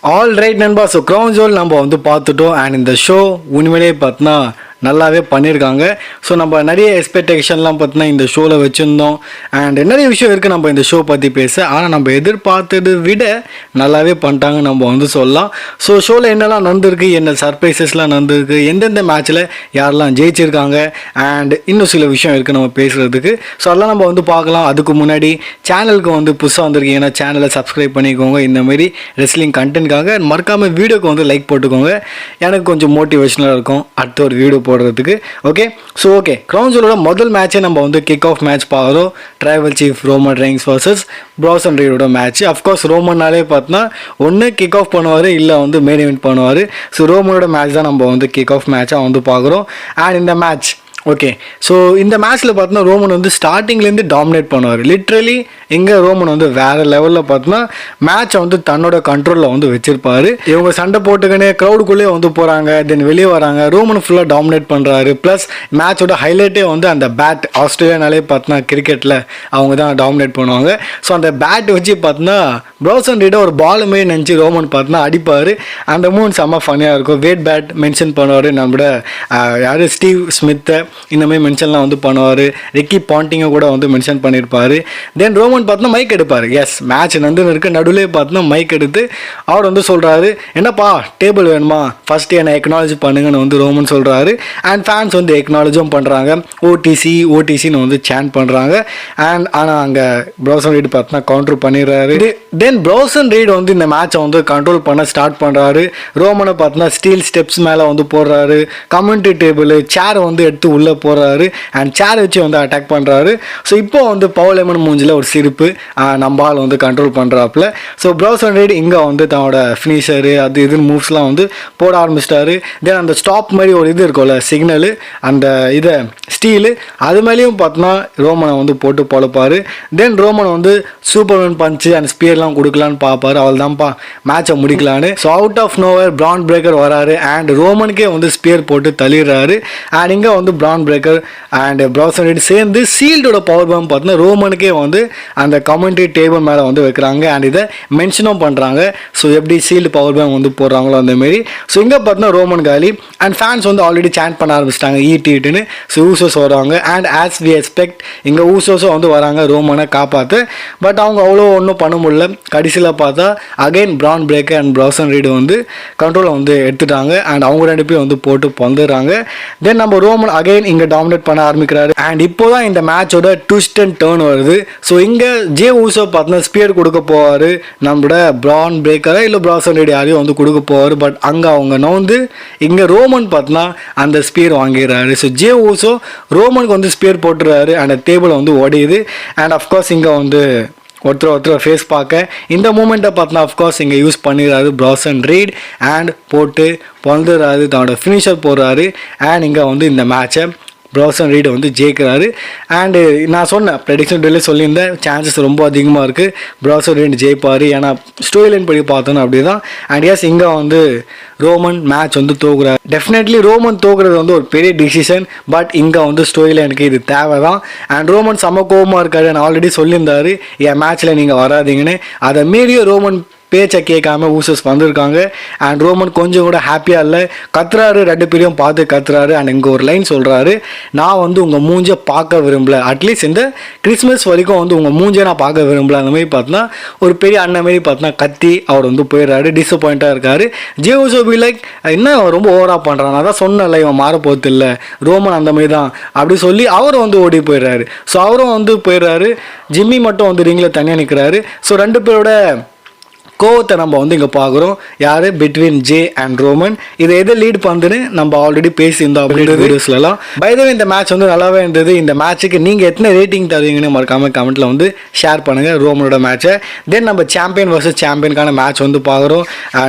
All right நண்பா. So crown jewel நம்ம வந்து பார்த்துட்டோம். அண்ட் இந்த ஷோ உண்மையிலேயே பார்த்தோன்னா நல்லாவே பண்ணியிருக்காங்க. ஸோ நம்ம நிறைய எக்ஸ்பெக்டேஷன்லாம் பார்த்தீங்கன்னா இந்த ஷோவில் வச்சுருந்தோம். அண்ட் நிறைய விஷயம் இருக்குது நம்ம இந்த ஷோ பற்றி பேச. ஆனால் நம்ம எதிர்பார்த்ததை விட நல்லாவே பண்ணிட்டாங்க நம்ம வந்து சொல்லலாம். ஸோ ஷோவில் என்னெல்லாம் நடந்திருக்கு, என்ன சர்ப்ரைசஸ்லாம் நடந்திருக்கு, எந்தெந்த மேட்ச்சில் யாரெல்லாம் ஜெயிச்சிருக்காங்க, அண்ட் இன்னும் சில விஷயம் இருக்குது நம்ம பேசுகிறதுக்கு. ஸோ அதெல்லாம் நம்ம வந்து பார்க்கலாம். அதுக்கு முன்னாடி சேனலுக்கு வந்து புதுசாக வந்திருக்கீங்கன்னா சேனலை சப்ஸ்கிரைப் பண்ணிக்கோங்க. இந்தமாரி ரெஸ்லிங் கண்டென்ட்காக மறக்காமல் வீடியோக்கு வந்து லைக் போட்டுக்கோங்க. எனக்கு கொஞ்சம் மோட்டிவேஷனாக இருக்கும் அடுத்த ஒரு வீடியோ போடுறதுக்கு. ஓகே, ஸோ ஓகே, க்ரௌன் ஜுவலோட முதல் மேட்சே நம்ம வந்து கிக் ஆஃப் மேட்ச் பார்க்குறோம். Tribal chief Roman Reigns versus Bronson ரீடோட மேட்ச். அஃப்கோர்ஸ் ரோமன்னாலே பார்த்தோன்னா ஒன்று கிக் ஆஃப் பண்ணுவார், இல்லை வந்து மெயின் இவெண்ட் பண்ணுவார். ஸோ ரோமனோட மேட்ச் தான் நம்ம வந்து கிக் ஆஃப் மேட்சாக வந்து பார்க்குறோம். அண்ட் இந்த மேட்ச் ஓகே, ஸோ இந்த மேட்ச்சில் பார்த்தோன்னா ரோமன் வந்து ஸ்டார்டிங்லேருந்து டாமினேட் பண்ணுவார். லிட்ரலி இங்கே ரோமன் வந்து வேறு லெவலில் பார்த்தோன்னா மேட்சை வந்து தன்னோட கண்ட்ரோலில் வந்து வச்சுருப்பார். இவங்க சண்டை போட்டுக்கினே க்ரௌடுக்குள்ளேயே வந்து போகிறாங்க, தென் வெளியே வராங்க. ரோமன் ஃபுல்லாக டாமினேட் பண்ணுறாரு. ப்ளஸ் மேட்சோட ஹைலைட்டே வந்து அந்த பேட். ஆஸ்திரேலியானாலே பார்த்தோன்னா கிரிக்கெட்டில் அவங்க தான் டாமினேட் பண்ணுவாங்க. ஸோ அந்த பேட் வச்சு பார்த்தோன்னா ப்ராசன் ரீடை ஒரு பால் மாரி நினச்சி ரோமன் பார்த்தோன்னா அடிப்பார். அந்த மூணு செம்ம ஃபனியாக இருக்கும். வேட் பேட் மென்ஷன் பண்ணுவார். நம்மளோட யார் ஸ்டீவ் ஸ்மித்தை இந்தமாதிரி மென்ஷன்லாம் வந்து பண்ணுவார். ரிக்கி பாண்டிங்கை கூட வந்து மென்ஷன் பண்ணியிருப்பார். தென் ரோமன் பார்த்தோன்னா மைக் எடுப்பார். எஸ், மேட்ச் நந்துன்னு இருக்க நடுவில் பார்த்தோன்னா மைக் எடுத்து அவர் வந்து சொல்கிறாரு, என்னப்பா டேபிள் வேணுமா, ஃபஸ்ட்டு என்னை எக்னாலஜி பண்ணுங்கன்னு வந்து ரோமன் சொல்கிறாரு. அண்ட் ஃபேன்ஸ் வந்து எக்னாலஜும் பண்ணுறாங்க. ஓடிசின்னு வந்து சேன் பண்ணுறாங்க. அண்ட் ஆனால் அங்கே ப்ராசன் ரீட் பார்த்தோன்னா கவுண்டர் பண்ணிடுறாரு. தென் ப்ராசன் ரீட் வந்து இந்த மேட்சை வந்து கண்ட்ரோல் பண்ண ஸ்டார்ட் பண்ணுறாரு. ரோமனை பார்த்தோன்னா ஸ்டீல் ஸ்டெப்ஸ் மேலே வந்து போடுறாரு. கம்யூனிட்டி டேபிள் சேரை வந்து எடுத்து உள்ளே போகிறாரு. அண்ட் சேர் வச்சு வந்து அட்டாக் பண்ணுறாரு. ஸோ இப்போ வந்து பவுல் லெமன் மூஞ்சில் ஒரு சிரிப்பு நம்ம ஆள் வந்து கண்ட்ரோல் பண்ணுறாப்புல. ஸோ ப்ராசன் ரீட் இங்கே வந்து தன்னோட ஃபினிஷரு அது இதுன்னு மூவ்ஸ்லாம் வந்து போட ஆரம்பிச்சிட்டாரு. தென் அந்த ஸ்டாப் மாதிரி ஒரு இது இருக்கும்ல சிக்னலு, அந்த இதை ஸ்டீலு அது மேலேயும் பார்த்தோன்னா ரோமனை வந்து போட்டு பொழப்பார். தென் ரோமன் வந்து சூப்பர்மேன் பஞ்சு அண்ட் ஸ்பியர்லாம் கொடுக்கலான்னு பார்ப்பாரு. அவள் தான்ப்பா மேட்சை முடிக்கலான்னு. So out of nowhere Bron Breakker வராரு. அண்ட் ரோமனுக்கே வந்து ஸ்பியர் போட்டு தள்ளிடுறாரு. அண்ட் இங்கே வந்து Bron Breakker and Bronson Reed சேர்ந்து சீல்டோட பவர் பாம் பார்த்தோன்னா ரோமனுக்கே வந்து அந்த கமெண்ட்ரி டேபிள் மேலே வந்து வைக்கிறாங்க. அண்ட் இதை மென்ஷனும் பண்ணுறாங்க. ஸோ எப்படி சீல்டு பவர் பாம் வந்து போடுறாங்களோ அந்தமாரி. ஸோ இங்கே பார்த்தோன்னா ரோமன் காலி. அண்ட் ஃபேன்ஸ் வந்து ஆல்ரெடி சேண்ட் பண்ண ஆரம்பிச்சிட்டாங்க ஈட்டுன்னு. ஸோ ஊசோஸ் வருவாங்க. அண்ட் ஆஸ் வி எக்ஸ்பெக்ட் இங்கே ஊசோஸும் வந்து வராங்க ரோமனை காப்பாற்று. பட் அவங்க அவ்வளோ ஒன்றும் பண்ண முடியல. கடைசியில் பார்த்தா again Bron Breakker and Bronson Reed வந்து கண்ட்ரோலை வந்து எடுத்துட்டாங்க. அண்ட் அவங்க ரெண்டு பேரும் வந்து போட்டு பொந்துடுறாங்க. தென் நம்ம ரோமன் அகைன் இங்கே டாமினேட் பண்ண ஆரம்பிக்கிறாரு. அண்ட் இப்போ தான் இந்த மேட்சோட ட்விஸ்ட் அண்ட் டர்ன் வருது. ஸோ இங்கே ஜே ஊசோ பார்த்தீங்கன்னா ஸ்பியர் கொடுக்க போவார். நம்மளோட பிரான் பிரேக்கரை இல்லை ப்ராசன் ரீட் யாரையும் வந்து கொடுக்க போவார். பட் அங்கே அவங்க நோந்து இங்கே ரோமன் பார்த்தீங்கன்னா அந்த ஸ்பியர் வாங்கிடுறாரு. ஸோ ஜே ஊசோ ரோமனுக்கு வந்து ஸ்பியர் போட்டுறாரு. அந்த டேபிள் வந்து உடையுது. அண்ட் அஃப்கோர்ஸ் இங்கே வந்து ஒருத்தர் ஃபேஸ் பார்க்க இந்த மூமெண்ட்டை பார்த்தோன்னா அஃப்கோர்ஸ் இங்கே யூஸ் பண்ணிடுறாரு ப்ராசன் ரீட். அண்ட் போட்டு பொந்துறாரு, தன்னோட ஃபினிஷர் போடுறாரு. அண்ட் இங்கே வந்து இந்த மேட்சை ப்ராசன் ரீட் வந்து ஜெயிக்கிறாரு. அண்டு நான் சொன்னேன் ப்ரெடிக்ஷன் டேலே சொல்லியிருந்தேன் சான்சஸ் ரொம்ப அதிகமாக இருக்குது ப்ராசன் ரீட் ஜெயிப்பார். ஏன்னா ஸ்டோரி லைன் படி பார்த்தோன்னா அப்படி தான். அண்ட் எஸ் இங்கே வந்து ரோமன் மேட்ச் வந்து தோக்குறாரு. டெஃபினெட்லி ரோமன் தோக்குறது வந்து ஒரு பெரிய டிசிஷன். பட் இங்கே வந்து ஸ்டோரி லைனுக்கு இது தேவை தான். அண்ட் ரோமன் செம கோபமாக இருக்காரு. நான் ஆல்ரெடி சொல்லியிருந்தாரு என் மேட்ச்சில் நீங்கள் வராதிங்கன்னு. அதை மீறிய ரோமன் பேச்சை கேட்காம ஊசஸ் வந்திருக்காங்க. அண்ட் ரோமன் கொஞ்சம் கூட ஹாப்பியாக இல்லை, கத்துறாரு. ரெண்டு பேரையும் பார்த்து கத்துறாரு. அண்ட் இங்கே ஒரு லைன் சொல்கிறாரு, நான் வந்து உங்கள் மூஞ்சை பார்க்க விரும்பல, அட்லீஸ்ட் இந்த கிறிஸ்மஸ் வரைக்கும் வந்து உங்கள் மூஞ்சை நான் பார்க்க விரும்பல. அந்த மாதிரி பார்த்தோன்னா ஒரு பெரிய அண்ணன் மாரி பார்த்தோன்னா கத்தி அவர் வந்து போயிடுறாரு. டிசப்பாயிண்ட்டாக இருக்காரு. ஜே ஊசோ பி லைக் என்ன ரொம்ப ஓவராக பண்ணுறான், நான் தான் சொன்னல இவன் மாற போகிறது இல்லை, ரோமன் அந்த மாதிரி தான் அப்படி சொல்லி அவரும் வந்து ஓடி போயிடுறாரு. ஸோ அவரும் வந்து போயிடுறாரு. ஜிம்மி மட்டும் வந்து ரிங்கில் தனியாக நிற்கிறாரு. ஸோ ரெண்டு பேரோட கோவத்தை நம்ம வந்து இங்கே பார்க்குறோம். யார் பிட்வீன் ஜே அண்ட் ரோமன். இதை எதை லீட் பண்ணுதுன்னு நம்ம ஆல்ரெடி பேசியிருந்தோம் அப்படின்ற வீடியோஸ்லாம். பைதவே இந்த மேட்ச் வந்து நல்லாவே இருந்தது. இந்த மேட்ச்சுக்கு நீங்கள் எத்தனை ரேட்டிங் தருவீங்கன்னு மறக்காமல் கமெண்ட்டில் வந்து ஷேர் பண்ணுங்கள் ரோமனோட மேட்ச்சை. தென் நம்ம சாம்பியன் வர்சஸ் சாம்பியனுக்கான மேட்ச் வந்து பார்க்குறோம்.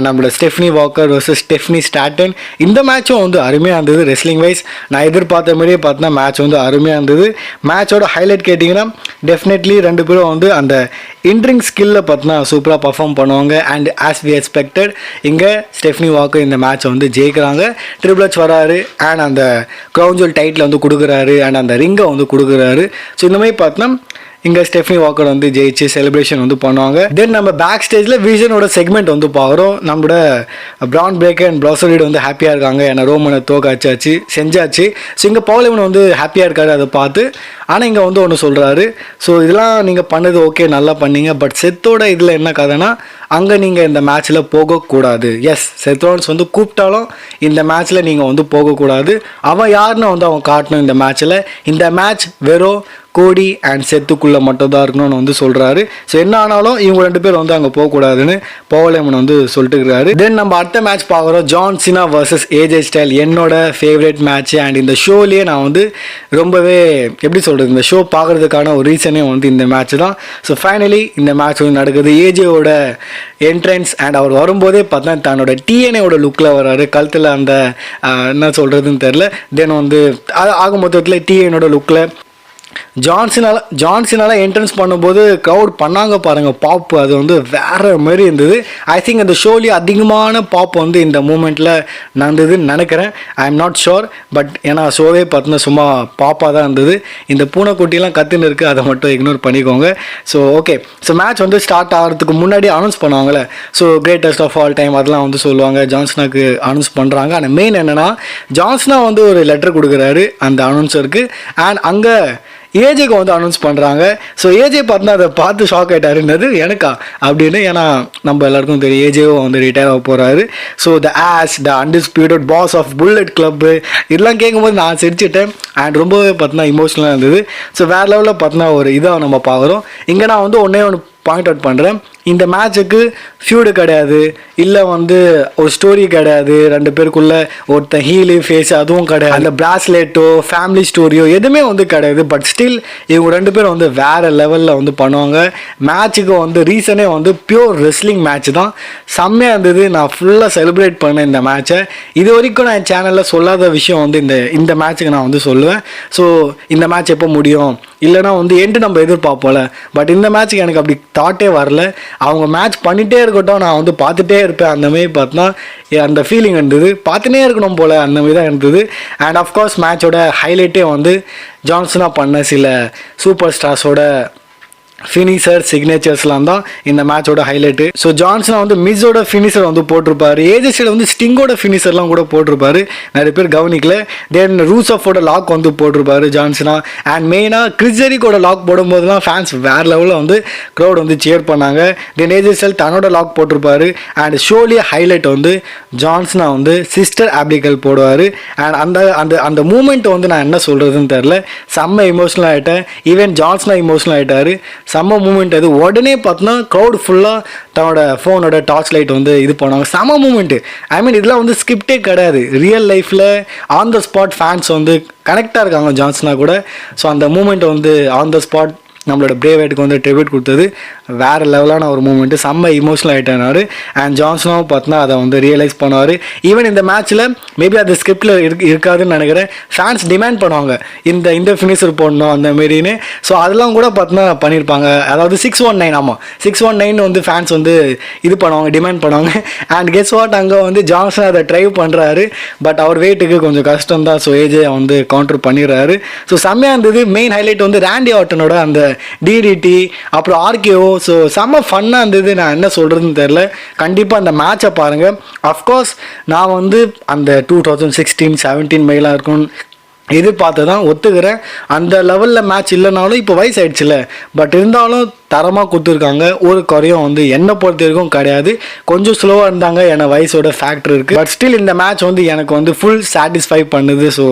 நம்மளோட Stephanie Walker versus Stephanie Staten. இந்த மேட்சும் வந்து அருமையாக இருந்தது. ரெஸ்லிங் வைஸ் நான் எதிர்பார்த்த மாதிரியே பார்த்தோன்னா மேட்ச் வந்து அருமையாக இருந்தது. மேட்சோட ஹைலைட் கேட்டிங்கன்னா டெஃபினெட்லி ரெண்டு பேரும் வந்து அந்த இன்ட்ரிங் ஸ்கில்லை பார்த்தோன்னா சூப்பராக பர்ஃபார்ம் பண்ணுவாங்க. அண்ட் ஆஸ் வி எக்ஸ்பெக்டட் இங்கே ஸ்டெஃப்னி வாக்கர் இந்த மேட்சை வந்து ஜெயிக்கிறாங்க. ட்ரிபிள் எச் வராரு. அண்ட் அந்த க்ரௌன் ஜுவல் டைட்டில் வந்து கொடுக்குறாரு. அண்ட் அந்த ரிங்கை வந்து கொடுக்குறாரு. ஸோ இந்த மாதிரி பார்த்தோன்னா இங்கே ஸ்டெஃப்னி வாக்கர் வந்து ஜெயிச்சு செலிப்ரேஷன் வந்து பண்ணுவாங்க. தென் நம்ம பேக் ஸ்டேஜில் விஜனோட செக்மெண்ட் வந்து பார்க்குறோம். நம்மளோட பிரான் பிரேக்கர் அண்ட் ப்ராசரிட் வந்து ஹாப்பியாக இருக்காங்க, ஏன்னா ரோமனை தோக்காச்சாச்சு செஞ்சாச்சு. ஸோ இங்கே பவுலமன் வந்து ஹாப்பியாக இருக்காரு அதை பார்த்து. ஆனால் இங்கே வந்து ஒன்று சொல்கிறாரு, ஸோ இதெல்லாம் நீங்கள் பண்ணது ஓகே நல்லா பண்ணீங்க, பட் செத்தோட இதில் என்ன கதைனா அங்கே நீங்கள் இந்த மேட்ச்சில் போகக்கூடாது. எஸ், செத்ரோன்ஸ் வந்து கூப்பிட்டாலும் இந்த மேட்ச்சில் நீங்கள் வந்து போகக்கூடாது. அவன் யாருன்னு வந்து அவன் காட்டணும் இந்த மேட்ச்சில். இந்த மேட்ச் வெறும் கோடி அண்ட் செத்துக்குள்ளே மட்டும் தான் இருக்கணும்னு வந்து சொல்கிறாரு. ஸோ என்ன ஆனாலும் இவங்க 2 பேர் வந்து அங்கே போகக்கூடாதுன்னு பவுலமன் வந்து சொல்லிட்டு இருக்கிறாரு. தென் நம்ம அடுத்த மேட்ச் பார்க்குறோம், ஜான் சினா வர்சஸ் ஏஜே ஸ்டைல். என்னோட ஃபேவரட் மேட்ச் அண்ட் இந்த ஷோலேயே நான் வந்து ரொம்பவே எப்படி சொல்கிறது, இந்த ஷோ பார்க்குறதுக்கான ஒரு ரீசனே வந்து இந்த மேட்ச் தான். ஸோ ஃபைனலி இந்த மேட்ச் வந்து நடக்குது. ஏஜேவோட என்ட்ரன்ஸ் அண்ட் அவர் வரும்போதே பார்த்தா தன்னோட டிஎன்ஏவோட லுக்கில் வர்றாரு, கழுத்தில் அந்த என்ன சொல்கிறதுன்னு தெரில. தென் வந்து ஆக மொத்தத்தில் டிஎனோட லுக்கில் ஜான்சினால என்ட்ரன்ஸ் பண்ணும்போது க்ரௌட் பண்ணாங்க பாருங்கள் பாப், அது வந்து வேறு மாதிரி இருந்தது. ஐ திங்க் அந்த ஷோலேயே அதிகமான பாப் வந்து இந்த மூமெண்ட்டில் நடந்ததுன்னு நினைக்கிறேன். I am not sure, but ஏன்னா ஷோவே பார்த்தீங்கன்னா சும்மா பாப்பாக தான் இருந்தது. இந்த பூனைக்குட்டிலாம் கற்றுன்னு இருக்குது, அதை மட்டும் இக்னோர் பண்ணிக்கோங்க. ஸோ ஓகே, ஸோ மேட்ச் வந்து ஸ்டார்ட் ஆகிறதுக்கு முன்னாடி அனௌன்ஸ் பண்ணுவாங்கள்ல, so greatest of all time அதெல்லாம் வந்து சொல்லுவாங்க, ஜான்சனாக்கு அனௌன்ஸ் பண்ணுறாங்க. ஆனால் மெயின் என்னென்னா ஜான்சனா வந்து ஒரு லெட்டர் கொடுக்குறாரு அந்த அனௌன்சருக்கு, அண்ட் அங்கே ஏஜேக்கு வந்து அனௌன்ஸ் பண்ணுறாங்க. ஸோ ஏஜே பார்த்தா அதை பார்த்து ஷாக் ஆகிட்டாருன்னது எனக்கா அப்படின்னு, ஏன்னா நம்ம எல்லாருக்கும் தெரியும் ஏஜேவும் வந்து ரிட்டையர் ஆக போகிறாரு. So the undisputed boss of bullet club இதெல்லாம் கேட்கும்போது நான் சிரிச்சிட்டேன் அண்ட் ரொம்பவே பார்த்தீங்கன்னா இமோஷனலாக இருந்தது. ஸோ வேறு லெவலில் பார்த்தீங்கன்னா ஒரு இதாக நம்ம பார்க்குறோம். இங்கே நான் வந்து ஒன்று பாயிண்ட் அவுட் பண்ணுறேன், இந்த மேட்சுக்கு ஃபியூடு கிடையாது, இல்லை வந்து ஒரு ஸ்டோரி கிடையாது, 2 பேருக்குள்ள ஒருத்தன் ஹீலு ஃபேஸ் அதுவும் கிடையாது, அந்த பிராஸ்லெட்டோ ஃபேமிலி ஸ்டோரியோ எதுவுமே வந்து கிடையாது. பட் ஸ்டில் இவங்க 2 பேரும் வந்து வேறு லெவலில் வந்து பண்ணுவாங்க. மேட்சுக்கு வந்து ரீசனே வந்து பியூர் ரெஸ்லிங் மேட்ச் தான், செம்மையாக இருந்தது. நான் ஃபுல்லாக செலிப்ரேட் பண்ணேன் இந்த மேட்சை. இது வரைக்கும் நான் என் சேனலில் சொல்லாத விஷயம் வந்து இந்த மேட்சுக்கு நான் வந்து சொல்லுவேன். ஸோ இந்த மேட்ச் எப்போ முடியும், இல்லைனா வந்து எண்டு நம்ம எதிர்பார்ப்போம்ல, பட் இந்த மேட்ச்சுக்கு எனக்கு அப்படி தாட்டே வரல. அவங்க மேட்ச் பண்ணிகிட்டே இருக்கட்டும், நான் வந்து பார்த்துட்டே இருப்பேன் அந்த மாதிரி பார்த்தா அந்த ஃபீலிங் இருந்தது, பார்த்துட்டே இருக்கணும் போல் அந்த மாதிரி தான் இருந்தது. அண்ட் ஆஃப்கோர்ஸ் மேட்சோட ஹைலைட்டே வந்து ஜான்சனா பண்ண சில சூப்பர் ஸ்டார்ஸோட ஃபினிஷர் சிக்னேச்சர்ஸ்லாம் தான் இந்த மேட்சோட ஹைலைட்டு. ஸோ ஜான்சனா வந்து மிஸோட ஃபினிஷர் வந்து போட்டிருப்பாரு, ஏஜெஸ்டில் வந்து ஸ்டிங்கோட ஃபினிஷர்லாம் கூட போட்டிருப்பாரு, நிறைய பேர் கவனிக்கல. தென் ரூசஃபோட லாக் வந்து போட்டிருப்பாரு ஜான்சனா. அண்ட் மெயினாக கிறிஸ்ஜெரிக்கோட லாக் போடும்போதுலாம் ஃபேன்ஸ் வேறு லெவலில் வந்து க்ரௌட் வந்து சேர் பண்ணாங்க. தென் ஏஜெஸ்டில் தன்னோட லாக் போட்டிருப்பாரு. அண்ட் ஷோலியே ஹைலைட் வந்து ஜான்சனா வந்து சிஸ்டர் ஆப்டிகல் போடுவார். அண்ட் அந்த அந்த அந்த மூமெண்ட் வந்து நான் என்ன சொல்கிறதுன்னு தெரில, செம்ம இமோஷனல் ஆகிட்டேன். ஈவன் ஜான்சனா இமோஷனல் ஆகிட்டாரு, செம்ம மூமெண்ட் அது. உடனே பார்த்தோன்னா க்ரௌட் ஃபுல்லாக தன்னோட ஃபோனோட டார்ச் லைட் வந்து இது பண்ணுவாங்க, செம்ம மூமெண்ட்டு. ஐ மீன் இதெல்லாம் வந்து ஸ்கிரிப்டே கிடையாது, ரியல் லைஃப்பில் ஆன் த ஸ்பாட் ஃபேன்ஸ் வந்து கனெக்டாக இருக்காங்க ஜான்சனா கூட. ஸோ அந்த மூமெண்ட் வந்து ஆன் த ஸ்பாட் நம்மளோட பிரேவேட்டுக்கு வந்து ட்ரிபியூட் கொடுத்தது வேறு லெவலான ஒரு மூமெண்ட்டு, செம்ம இமோஷனல் ஆகிட்டானார். அண்ட் ஜான்சனாவும் பார்த்தா அதை வந்து ரியலைஸ் பண்ணுவார். ஈவன் இந்த மேட்ச்சில் மேபி அது ஸ்கிரிப்டில் இருக்காதுன்னு நினைக்கிறேன், ஃபேன்ஸ் டிமாண்ட் பண்ணுவாங்க இந்த ஃபினிஷர் போடணும் அந்த மாரின்னு. ஸோ அதெல்லாம் கூட பார்த்தா பண்ணியிருப்பாங்க. அதாவது 619, ஆமாம் 619 வந்து ஃபேன்ஸ் வந்து இது பண்ணுவாங்க, டிமாண்ட் பண்ணுவாங்க. அண்ட் கெஸ் வாட், அங்கே வந்து ஜான்சன் அதை ட்ரை பண்ணுறாரு, பட் அவர் வெயிட்டுக்கு கொஞ்சம் கஷ்டம் தான். ஸோ ஏஜே வந்து கவுண்டர் பண்ணிடுறாரு. ஸோ செம்மையாக இருந்தது. மெயின் ஹைலைட் வந்து ரேண்டி ஆர்ட்டனோட அந்த டிடிடி அப்புறம் ஆர்கேஓ. ஸோ செம்ம ஃபன்னாக இருந்தது, நான் என்ன சொல்கிறதுன்னு தெரில. கண்டிப்பாக அந்த மேட்சை பாருங்கள். அஃப்கோர்ஸ் நான் வந்து அந்த 2016-17 மைலாக இருக்கும்னு எதிர்பார்த்து தான் ஒத்துக்கிறேன். அந்த லெவலில் மேட்ச் இல்லைனாலும் இப்போ வயசு ஆயிடுச்சுல, பட் இருந்தாலும் தரமாக கொடுத்துருக்காங்க. ஒரு குறையும் வந்து என்னை பொறுத்த வரைக்கும் கிடையாது. கொஞ்சம் ஸ்லோவாக இருந்தாங்க, ஏன்னா வயசோட ஃபேக்டர் இருக்குது. பட் ஸ்டில் இந்த மேட்ச் வந்து எனக்கு வந்து ஃபுல் சாட்டிஸ்ஃபை பண்ணுது. ஸோ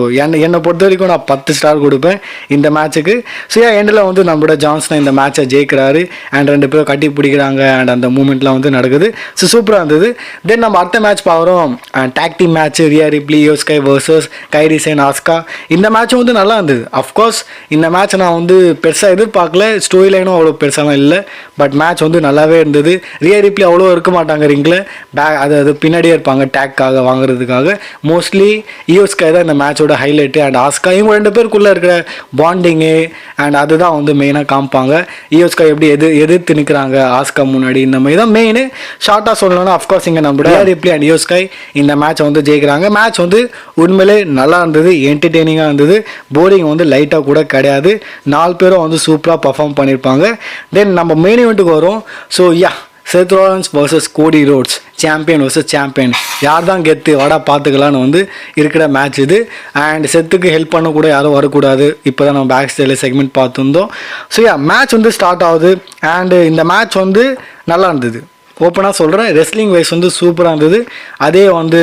என்னை பொறுத்த வரைக்கும் நான் 10 ஸ்டார் கொடுப்பேன் இந்த மேட்ச்சுக்கு. ஸோ எண்டில் வந்து நம்மளோட ஜான்சனா இந்த மேட்சை ஜெயிக்கிறாரு அண்ட் 2 பேரும் கட்டி பிடிக்கிறாங்க அண்ட் அந்த மூமெண்ட்லாம் வந்து நடக்குது. ஸோ சூப்பராக இருந்தது. தென் நம்ம அடுத்த மேட்ச் பார்க்குறோம், tag team match Rhea Ripley Iyo Sky versus Kairi Sane Asuka. இந்த மேட்சும் வந்து நல்லா இருந்தது. அஃப்கோர்ஸ் இந்த மேட்ச் நான் வந்து பெருசாக எதிர்பார்க்கல, ஸ்டோரி லைனும் அவ்வளோ பெருசாக ரிப்ளேலாம் இல்லை. பட் மேட்ச் வந்து நல்லாவே இருந்தது. ரியல் ரிப்ளே அவ்வளோ இருக்க மாட்டாங்க ரிங்கில், அது பின்னாடியே இருப்பாங்க டேக்காக வாங்குறதுக்காக. மோஸ்ட்லி ஈயோ ஸ்கை தான் இந்த மேட்சோட ஹைலைட்டு. அண்ட் ஆஸ்கா இவங்க 2 பேருக்குள்ளே இருக்கிற பாண்டிங்கு அண்ட் அதுதான் வந்து மெயினாக காமிப்பாங்க. ஈயோ ஸ்கை எப்படி எதிர்த்து நிற்கிறாங்க ஆஸ்கா முன்னாடி, இந்த மாதிரி தான் மெயின். ஷார்ட்டாக சொல்லணும்னா அஃப்கோர்ஸ் இங்கே நம்ம ரியல் ரிப்ளே அண்ட் ஈயோ ஸ்கை இந்த மேட்சை வந்து ஜெயிக்கிறாங்க. மேட்ச் வந்து உண்மையிலே நல்லா இருந்தது, என்டர்டெய்னிங்காக இருந்தது. போரிங் வந்து லைட்டாக கூட கிடையாது. 4 பேரும் வந்து சூப்பராக பர்ஃபார்ம் பண்ணியிருப்பாங்க. தென் நம்ம மெயின் இவெண்ட்டுக்கு வரும். So Seth Rollins vs Cody Rhodes, champion vs champion, யார் தான் கெத்து வாடா பார்த்துக்கலான்னு வந்து இருக்கிற மேட்ச் இது. அண்ட் செத்துக்கு ஹெல்ப் பண்ண கூட யாரும் வரக்கூடாது. இப்போ தான் நம்ம பேக் ஸ்டைலில் செக்மெண்ட் பார்த்துருந்தோம். ஸோ மேட்ச் வந்து ஸ்டார்ட் ஆகுது. அண்டு இந்த மேட்ச் வந்து நல்லா இருந்தது. ஓப்பனாக சொல்கிறேன், ரெஸ்லிங் வைஸ் வந்து சூப்பராக இருந்தது. அதே வந்து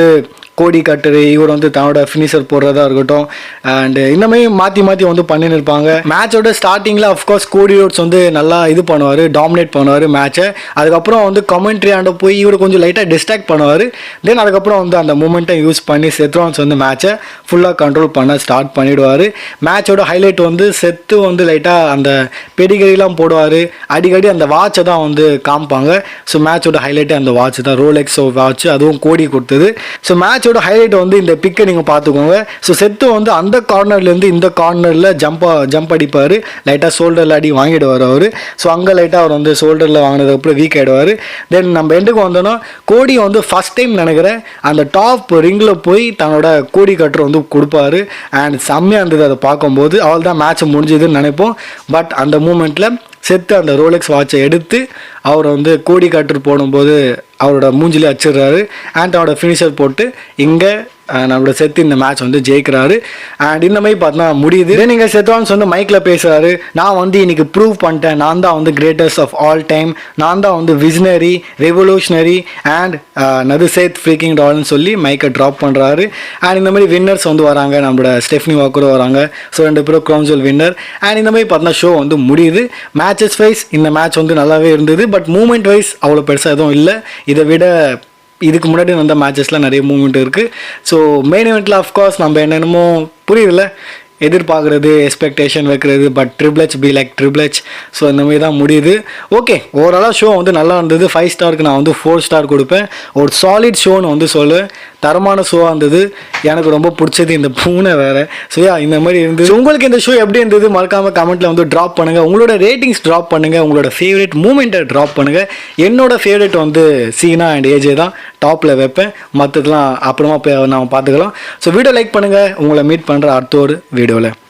கோடி கட்டரு இவர் வந்து தன்னோட ஃபினிஷர் போடுறதா இருக்கட்டும் அண்டு இந்தமாதிரி மாற்றி மாற்றி வந்து பண்ணின்னு இருப்பாங்க. மேட்சோட ஸ்டார்டிங்கில் அஃப்கோர்ஸ் கோடி ரோட்ஸ் வந்து நல்லா இது பண்ணுவார், டாமினேட் பண்ணுவார் மேட்சை. அதுக்கப்புறம் வந்து கமெண்ட்ரி ஆண்ட போய் இவர் கொஞ்சம் லைட்டாக டிஸ்ட்ராக்ட் பண்ணுவார். தென் அதுக்கப்புறம் வந்து அந்த மூமெண்ட்டை யூஸ் பண்ணி செத் ராலன்ஸ் வந்து மேட்சை ஃபுல்லாக கண்ட்ரோல் பண்ண ஸ்டார்ட் பண்ணிவிடுவார். மேட்சோட ஹைலைட் வந்து செத்து வந்து லைட்டாக அந்த பெடிகரிலாம் போடுவார். அடிக்கடி அந்த வாட்சை தான் வந்து காமிப்பாங்க. ஸோ மேட்சோட ஹைலைட்டே அந்த வாட்ச் தான், ரோலெக்ஸோ வாட்ச், அதுவும் கோடி கொடுத்தது. ஸோ மேட்சோட ஹைலைட் வந்து இந்த பிக்கை நீங்கள் பார்த்துக்கோங்க. ஸோ செத்து வந்து அந்த கார்னர்லேருந்து இந்த கார்னரில் ஜம்ப் அடிப்பார். லைட்டாக ஷோல்டரில் அடி வாங்கிடுவார் அவர். ஸோ அங்கே லைட்டாக அவர் வந்து ஷோல்டரில் வாங்கினதுக்கப்புறம் வீக் ஆகிடுவார். தென் நம்ம எண்டுக்கு வந்தோன்னா கோடி வந்து ஃபஸ்ட் டைம் நினைக்கிறேன் அந்த டாப் ரிங்கில் போய் தன்னோட கோடி கட்டர் வந்து கொடுப்பாரு. அண்ட் செம்மையாக இருந்தது அதை பார்க்கும்போது. அவள் தான் மேட்ச் முடிஞ்சதுன்னு நினைப்போம். பட் அந்த மூமெண்ட்டில் செத்து அந்த ரோலெக்ஸ் வாட்சை எடுத்து அவர் வந்து கோடி கட்டர் போடும்போது அவரோட மூஞ்சிலே அடிச்சிடுறாரு. அண்ட் அவரோட ஃபினிஷர் போட்டு இங்கே நம்மளோட செத்து இந்த மேட்ச் வந்து ஜெயிக்கிறாரு. அண்ட் இந்த மாதிரி பார்த்தா முடியுது. நீங்கள் செத்வான்ஸ் வந்து மைக்கில் பேசுகிறாரு, நான் வந்து இன்னைக்கு ப்ரூவ் பண்ணிட்டேன், நான் தான் வந்து கிரேட்டஸ்ட் ஆஃப் ஆல் டைம், நான் தான் வந்து விஜனரி, ரெவல்யூஷனரி அண்ட் நது சேத் ஃப்ரீக்கிங் டால்னு சொல்லி மைக்கை ட்ராப் பண்ணுறாரு. அண்ட் இந்த மாதிரி வின்னர்ஸ் வந்து வராங்க, நம்மளோட ஸ்டெஃப்னி வாக்கரும் வராங்க. ஸோ 2 பேரும் க்ரௌன் ஜுவல் வின்னர். அண்ட் இந்த மாதிரி பார்த்தா ஷோ வந்து முடியுது. மேட்சஸ் வைஸ் இந்த மேட்ச் வந்து நல்லாவே இருந்தது. பட் மூமெண்ட் வைஸ் அவ்வளோ பெருசாக எதுவும் இல்லை. இதை விட இதுக்கு முன்னாடி வந்த மேட்சஸில் நிறைய மூமெண்ட் இருக்குது. ஸோ மெயின் இவெண்ட்டில் அஃப்கோர்ஸ் நம்ம என்னென்னமோ புரியுதில்ல, எதிர்பார்க்குறது, எக்ஸ்பெக்டேஷன் வைக்கிறது, but triple H be like triple H. So இந்த மாதிரி தான் முடியுது. ஓகே, ஓவராலாக ஷோ வந்து நல்லா இருந்தது. 5 ஸ்டாருக்கு நான் வந்து 4 ஸ்டார் கொடுப்பேன். ஒரு சாலிட் ஷோன்னு வந்து சொல்லுவேன். தரமான ஷோவாக இருந்தது. எனக்கு ரொம்ப பிடிச்சது இந்த பூனை வேறு. ஸோ இந்த மாதிரி இருந்தது. உங்களுக்கு இந்த ஷோ எப்படி இருந்தது மறக்காமல் கமெண்ட்டில் வந்து ட்ராப் பண்ணுங்கள். உங்களோட ரேட்டிங்ஸ் ட்ராப் பண்ணுங்கள். உங்களோட ஃபேவரட் மூமெண்ட்டை ட்ராப் பண்ணுங்கள். என்னோட ஃபேவரட் வந்து சீனா அண்ட் ஏஜே தான் டாப்பில் வைப்பேன். மற்றதெல்லாம் அப்புறமா நம்ம பார்த்துக்கலாம். ஸோ வீடியோ லைக் பண்ணுங்கள். உங்களை மீட் பண்ணுற அடுத்த ஒரு வீடியோவில்.